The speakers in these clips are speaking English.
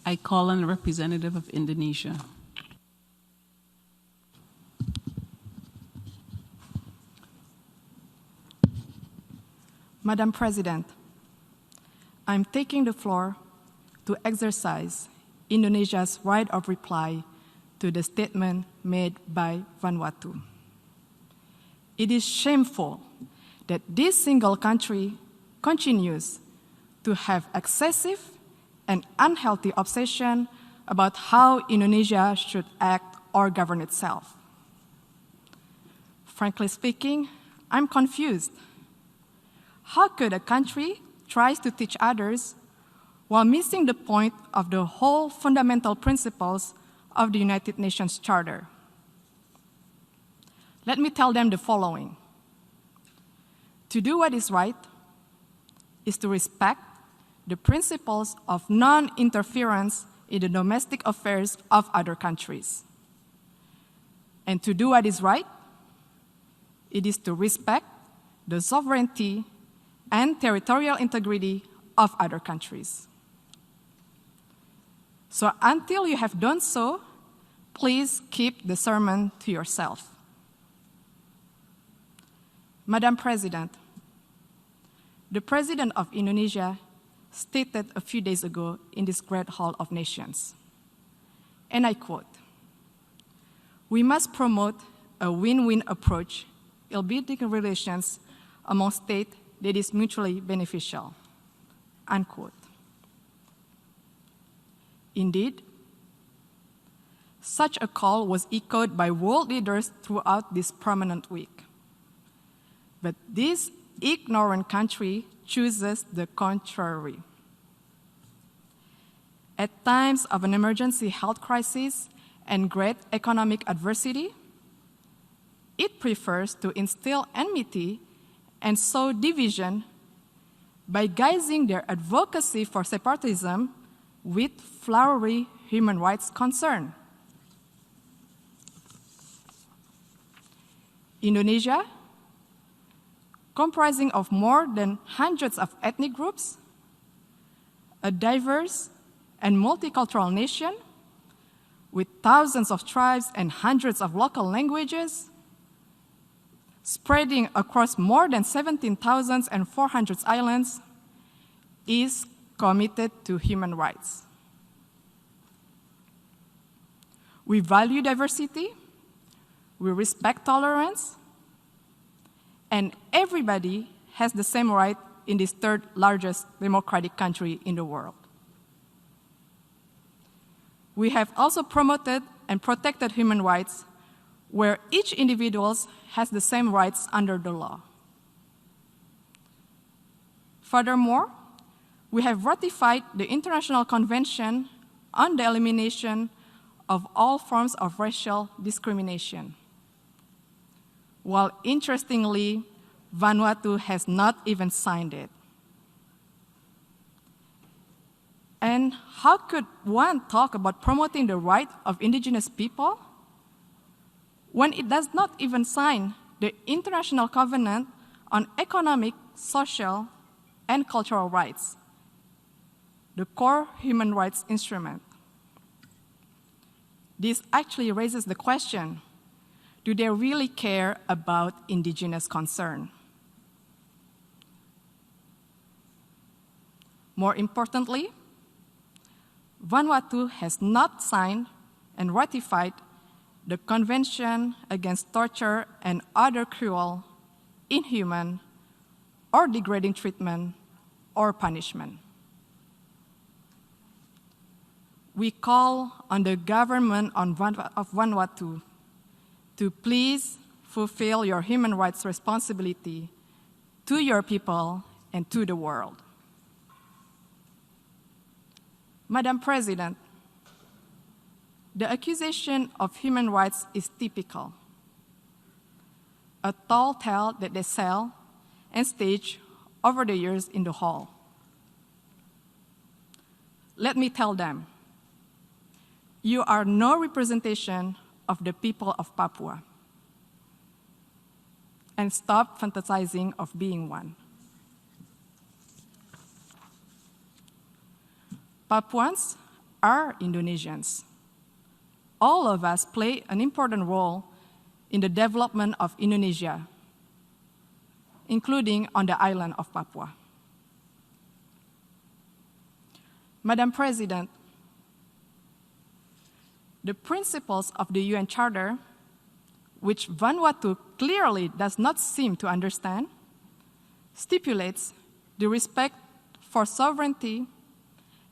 I call on a representative of Indonesia. Madam President, I'm taking the floor to exercise Indonesia's right of reply to the statement made by Vanuatu. It is shameful that this single country continues to have excessive and unhealthy obsession about how Indonesia should act or govern itself. Frankly speaking, I'm confused. How could a country try to teach others while missing the point of the whole fundamental principles of the United Nations Charter? Let me tell them the following. To do what is right is to respect the principles of non-interference in the domestic affairs of other countries. And to do what is right, it is to respect the sovereignty and territorial integrity of other countries. So until you have done so, please keep the sermon to yourself. Madam President, the President of Indonesia stated a few days ago in this great Hall of Nations, and I quote, "We must promote a win-win approach in building relations among states that is mutually beneficial," unquote. Indeed, such a call was echoed by world leaders throughout this prominent week. But this ignorant country chooses the contrary. At times of an emergency health crisis and great economic adversity, it prefers to instill enmity and sow division by guising their advocacy for separatism with flowery human rights concern. Indonesia, comprising of more than hundreds of ethnic groups, a diverse and multicultural nation with thousands of tribes and hundreds of local languages, spreading across more than 17,400 islands, is committed to human rights. We value diversity, we respect tolerance, and everybody has the same right in this third largest democratic country in the world. We have also promoted and protected human rights where each individual has the same rights under the law. Furthermore, we have ratified the International Convention on the Elimination of All Forms of Racial Discrimination, while interestingly, Vanuatu has not even signed it. And how could one talk about promoting the right of indigenous people when it does not even sign the International Covenant on Economic, Social, and Cultural Rights, the core human rights instrument? This actually raises the question, do they really care about indigenous concern? More importantly, Vanuatu has not signed and ratified the Convention Against Torture and Other Cruel, Inhuman, or Degrading Treatment or Punishment. We call on the government of Vanuatu to please fulfill your human rights responsibility to your people and to the world. Madam President, the accusation of human rights is typical, a tall tale that they sell and stage over the years in the hall. Let me tell them, you are no representation of the people of Papua, and stop fantasizing of being one. Papuans are Indonesians. All of us play an important role in the development of Indonesia, including on the island of Papua. Madam President, the principles of the UN Charter, which Vanuatu clearly does not seem to understand, stipulates the respect for sovereignty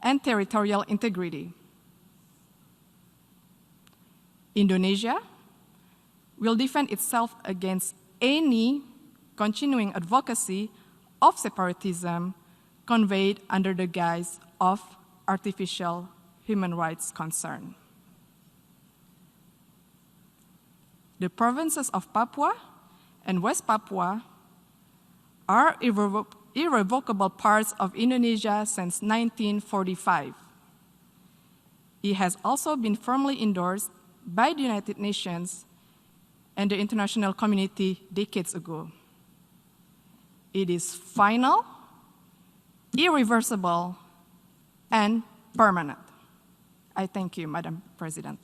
and territorial integrity. Indonesia will defend itself against any continuing advocacy of separatism conveyed under the guise of artificial human rights concern. The provinces of Papua and West Papua are irrevocable parts of Indonesia since 1945. It has also been firmly endorsed by the United Nations and the international community decades ago. It is final, irreversible, and permanent. I thank you, Madam President.